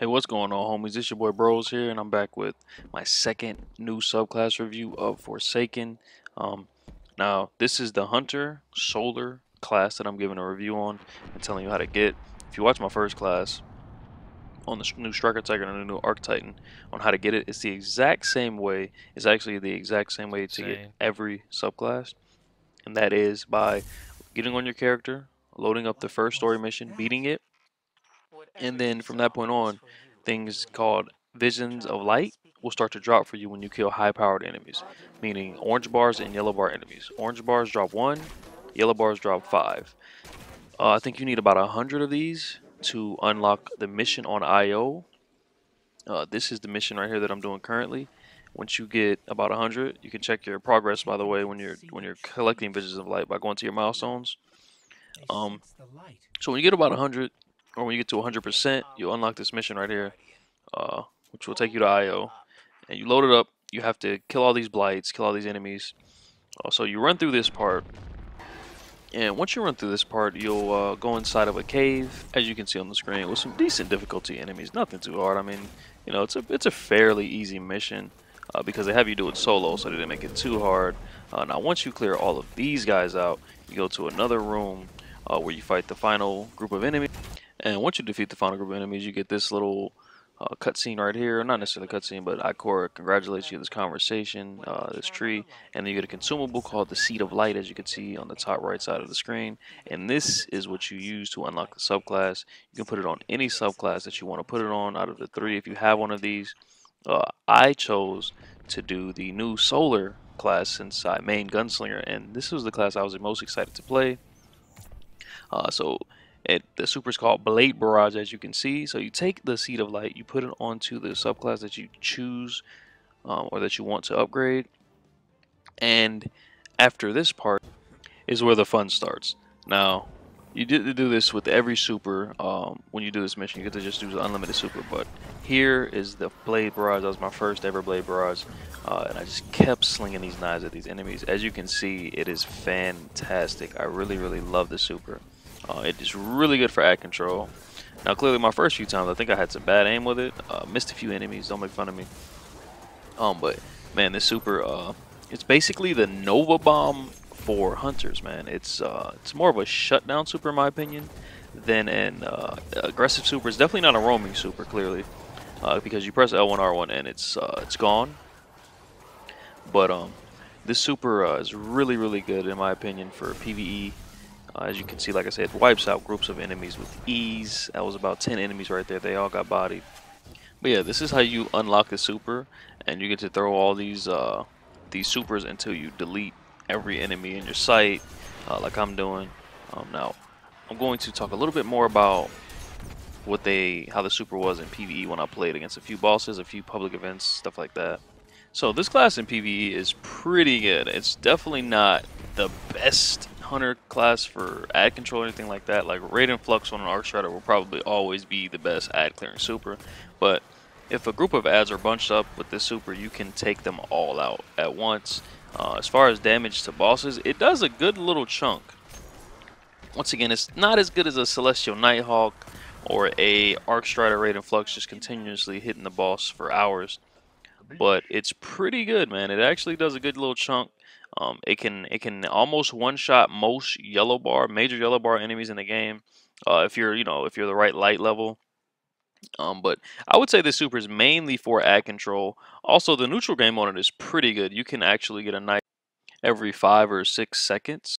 Hey, what's going on, homies? It's your boy Bros here, and I'm back with my second new subclass review of Forsaken. Um, Now, this is the Hunter Solar class that I'm giving a review on and telling you how to get. If you watch my first class on the new Striker Tiger and the new Arc Titan on how to get it, it's the exact same way. It's actually the exact same way to get Same. every subclass, and that is by getting on your character, loading up the first story mission, beating it, and then from that point on, things called visions of light will start to drop for you when you kill high powered enemies, meaning orange bars and yellow bar enemies. Orange bars drop 1, yellow bars drop 5. I think you need about 100 of these to unlock the mission on IO. This is the mission right here that I'm doing currently. Once you get about 100, you can check your progress, by the way, when you're collecting visions of light by going to your milestones. Um, so when you get about 100, or when you get to 100%, you'll unlock this mission right here, which will take you to IO. And you load it up. You have to kill all these blights, kill all these enemies. So you run through this part, and once you run through this part, you'll go inside of a cave, as you can see on the screen, with some decent difficulty enemies. Nothing too hard. I mean, it's a fairly easy mission because they have you do it solo, so they didn't make it too hard. Now, once you clear all of these guys out, you go to another room where you fight the final group of enemies. And once you defeat the final group of enemies, you get this little cutscene right here. Not necessarily a cutscene, but Ikora congratulates you on this conversation, this tree, and then you get a consumable called the Seed of Light, as you can see on the top right side of the screen. And this is what you use to unlock the subclass. You can put it on any subclass that you want to put it on out of the three if you have one of these. I chose to do the new Solar class since I main Gunslinger, and this was the class I was the most excited to play. The super is called Blade Barrage, as you can see. So you take the Seed of Light, you put it onto the subclass that you choose or that you want to upgrade. And after this part is where the fun starts. Now, you get to do this with every super. When you do this mission, you get to just do the unlimited super. But here is the Blade Barrage. That was my first ever Blade Barrage. And I just kept slinging these knives at these enemies. As you can see, it is fantastic. I really, really love the super. It is really good for ad control. Now, clearly, my first few times, I think I had some bad aim with it. Missed a few enemies. Don't make fun of me. But man, this super, it's basically the Nova Bomb for hunters. Man, it's more of a shutdown super, in my opinion, than an aggressive super. It's definitely not a roaming super, clearly, because you press L1, R1, and it's gone. But this super is really, really good, in my opinion, for PVE. As you can see, like I said, it wipes out groups of enemies with ease. That was about 10 enemies right there. They all got bodied. But yeah, this is how you unlock the super, and you get to throw all these supers until you delete every enemy in your sight, like I'm doing. Now, I'm going to talk a little bit more about how the super was in PvE when I played against a few bosses, a few public events, stuff like that. So this class in PvE is pretty good. It's definitely not the best hunter class for ad control or anything like that. Like Raid and Flux on an Arc Strider will probably always be the best ad clearing super. But if a group of ads are bunched up with this super, you can take them all out at once. As far as damage to bosses, it does a good little chunk. Once again, it's not as good as a Celestial Nighthawk or a Arc Strider Raid and Flux just continuously hitting the boss for hours. But it's pretty good, man. It actually does a good little chunk. It can almost one-shot most major yellow bar enemies in the game, if you're the right light level. But I would say this super is mainly for ad control. Also, the neutral game on it is pretty good. You can actually get a knife every 5 or 6 seconds.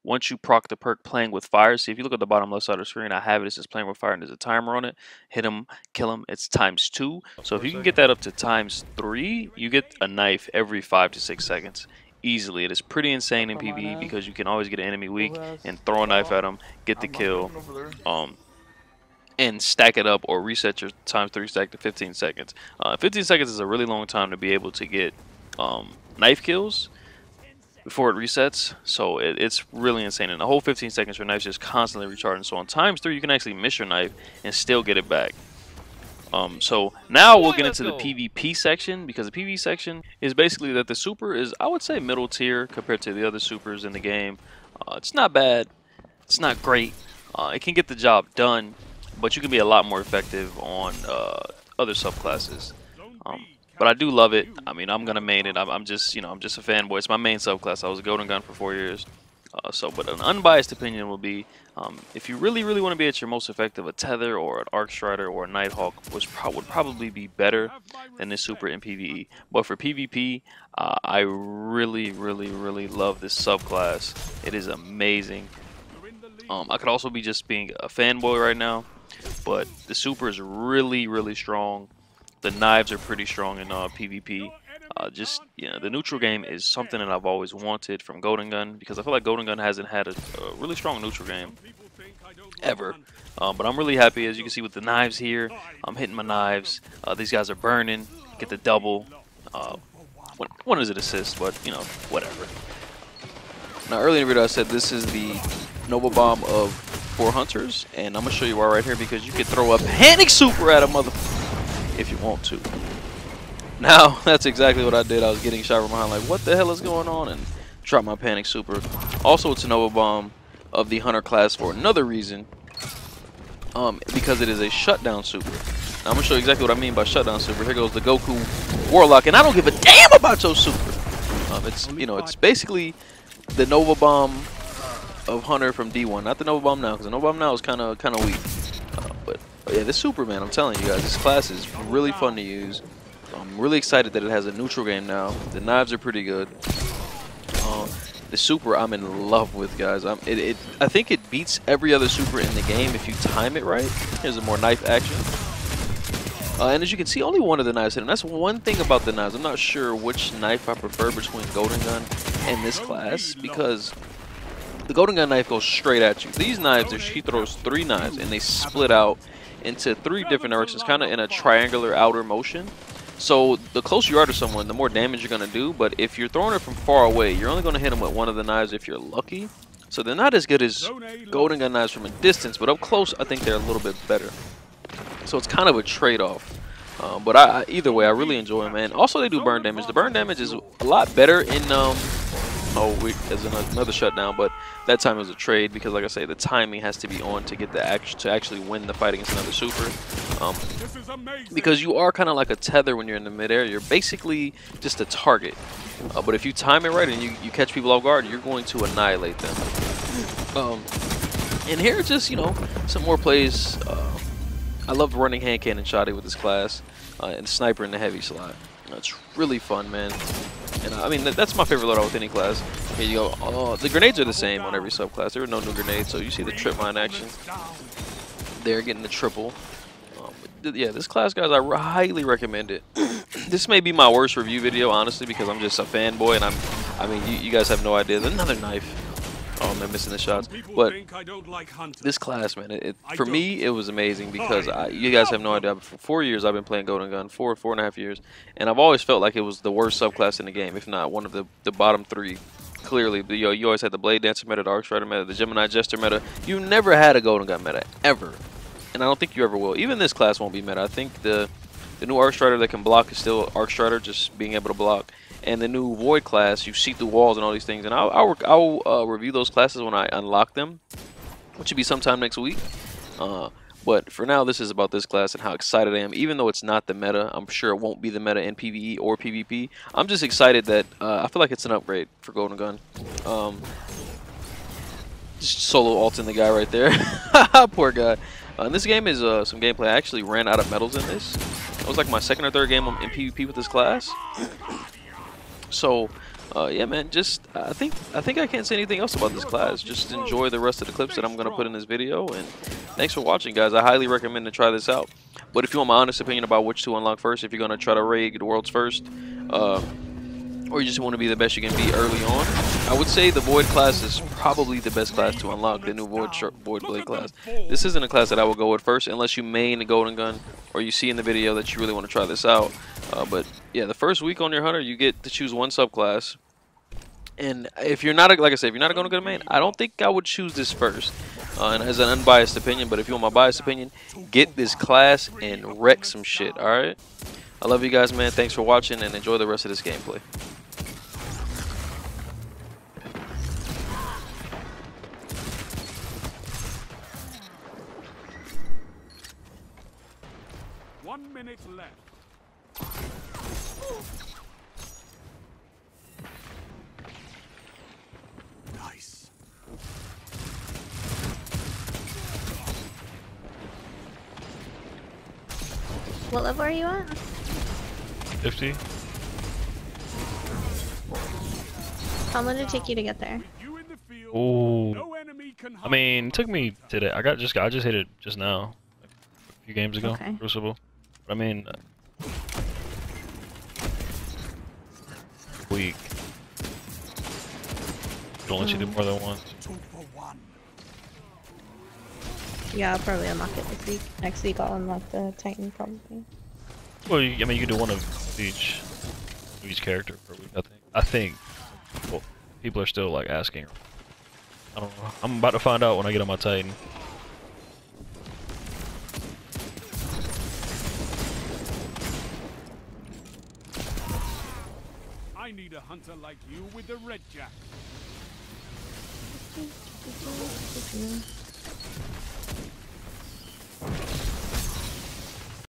Once you proc the perk playing with fire, see if you look at the bottom left side of the screen, I have it. It says playing with fire and there's a timer on it. Hit him, kill him, it's ×2. So if you can get that up to ×3, you get a knife every 5 to 6 seconds. Easily. It is pretty insane in PvE because you can always get an enemy weak and throw a knife at them, get the kill, and stack it up or reset your ×3 stack to 15 seconds. 15 seconds is a really long time to be able to get knife kills before it resets, so it's really insane. And the whole 15 seconds, your knife's just constantly recharging. So on ×3, you can actually miss your knife and still get it back. So now we'll get into the PvP section, because the PvP section is basically that the super is, I would say, middle tier compared to the other supers in the game. It's not bad, it's not great. It can get the job done, but you can be a lot more effective on other subclasses. But I do love it. I mean, I'm gonna main it. I'm just, I'm just a fanboy. It's my main subclass. I was a Golden Gun for 4 years. But an unbiased opinion will be, if you really, really want to be at your most effective, a Tether or an Arc Strider or a Nighthawk would probably be better than this super in PvE. But for PvP, I really, really, really love this subclass. It is amazing. I could also be just being a fanboy right now, but the super is really, really strong. The knives are pretty strong in PvP. The neutral game is something that I've always wanted from Golden Gun, because I feel like Golden Gun hasn't had a really strong neutral game ever. But I'm really happy, as you can see with the knives here. I'm hitting my knives. These guys are burning. Get the double. One is an assist, but whatever. Now earlier in the video I said this is the Nova Bomb of 4 hunters, and I'm gonna show you why right here, because you can throw a panic super at a motherfucker if you want to. Now, that's exactly what I did. I was getting shot from behind, like, what the hell is going on? And dropped my panic super. Also, it's a Nova Bomb of the Hunter class for another reason, because it is a shutdown super. Now, I'm going to show you exactly what I mean by shutdown super. Here goes the Goku Warlock, and I don't give a damn about your super. It's basically the Nova Bomb of Hunter from D1. Not the Nova Bomb now, because the Nova Bomb now is kind of weak. But yeah, this super, man, I'm telling you guys, this class is really fun to use. I'm really excited that it has a neutral game now. The knives are pretty good. The super I'm in love with, guys. I think it beats every other super in the game if you time it right. Here's a more knife action. And as you can see, only one of the knives hit him. That's one thing about the knives. I'm not sure which knife I prefer between Golden Gun and this class, because the Golden Gun knife goes straight at you. These knives, he throws 3 knives, and they split out into 3 different directions, kind of in a triangular outer motion. So the closer you are to someone, the more damage you're going to do. But if you're throwing it from far away, you're only going to hit them with one of the knives if you're lucky. So they're not as good as Golden Gun knives from a distance, but up close, I think they're a little bit better. So it's kind of a trade-off. But either way, I really enjoy them, man. Also, they do burn damage. The burn damage is a lot better in as another shutdown, but that time it was a trade, because like I say, the timing has to be on to get to actually win the fight against another super. Because you are kind of like a tether when you're in the midair. You're basically just a target. But if you time it right and you catch people off guard, you're going to annihilate them. And here, just some more plays. I love running hand cannon shotty with this class, and sniper in the heavy slot. It's really fun, man. And I mean, that's my favorite loadout with any class. Here you go. The grenades are the same on every subclass. There are no new grenades, so you see the trip mine action. They're getting the triple. Yeah, this class, guys, I highly recommend it. This may be my worst review video, honestly, because I'm just a fanboy, and I mean, you guys have no idea. Another knife. Oh, man, missing the shots. But this class, man, for me, it was amazing, because you guys have no idea. For 4 years, I've been playing Golden Gun, 4.5 years, and I've always felt like it was the worst subclass in the game, if not one of the bottom 3. Clearly, you always had the Blade Dancer meta, the Arc Strider meta, the Gemini Jester meta. You never had a Golden Gun meta, ever. And I don't think you ever will. Even this class won't be meta. I think the new Arc Strider that can block is still Arc Strider, just being able to block. And the new Void class, you see through walls and all these things. And I'll review those classes when I unlock them, which will be sometime next week. But for now, this is about this class and how excited I am. Even though it's not the meta, I'm sure it won't be the meta in PvE or PvP. I'm just excited that I feel like it's an upgrade for Golden Gun. Just solo ulting the guy right there. Poor guy. And this game is some gameplay. I actually ran out of medals in this. It was like my 2nd or 3rd game in PvP with this class. So, yeah, man, I think I can't say anything else about this class. Just enjoy the rest of the clips that I'm going to put in this video. And thanks for watching, guys. I highly recommend to try this out. But if you want my honest opinion about which to unlock first, if you're going to try to raid the world's first, or you just want to be the best you can be early on, I would say the Void class is probably the best class to unlock, the new Void Blade class. This isn't a class that I would go with first unless you main the Golden Gun or you see in the video that you really want to try this out. But yeah, the first week on your Hunter, you get to choose one subclass. And if you're not, like I said, if you're not going to go to main, I don't think I would choose this first. And as an unbiased opinion, but if you want my biased opinion, get this class and wreck some shit, alright? I love you guys, man. Thanks for watching, and enjoy the rest of this gameplay. 1 minute left. Nice. What level are you at? 50. How long did it take you to get there? You in the field, Ooh. no enemy can I mean, it took me today. I just hit it just now, like a few games ago. Okay. Crucible. But I mean, week. Don't let you do more than once. 2 for 1. Yeah, I'll probably unlock it this week. Next week I'll unlock the Titan probably. Well, I mean, you can do one of each character per week. I think. Well, people are still like asking. I don't know. I'm about to find out when I get on my Titan. I need a hunter like you with the red jack.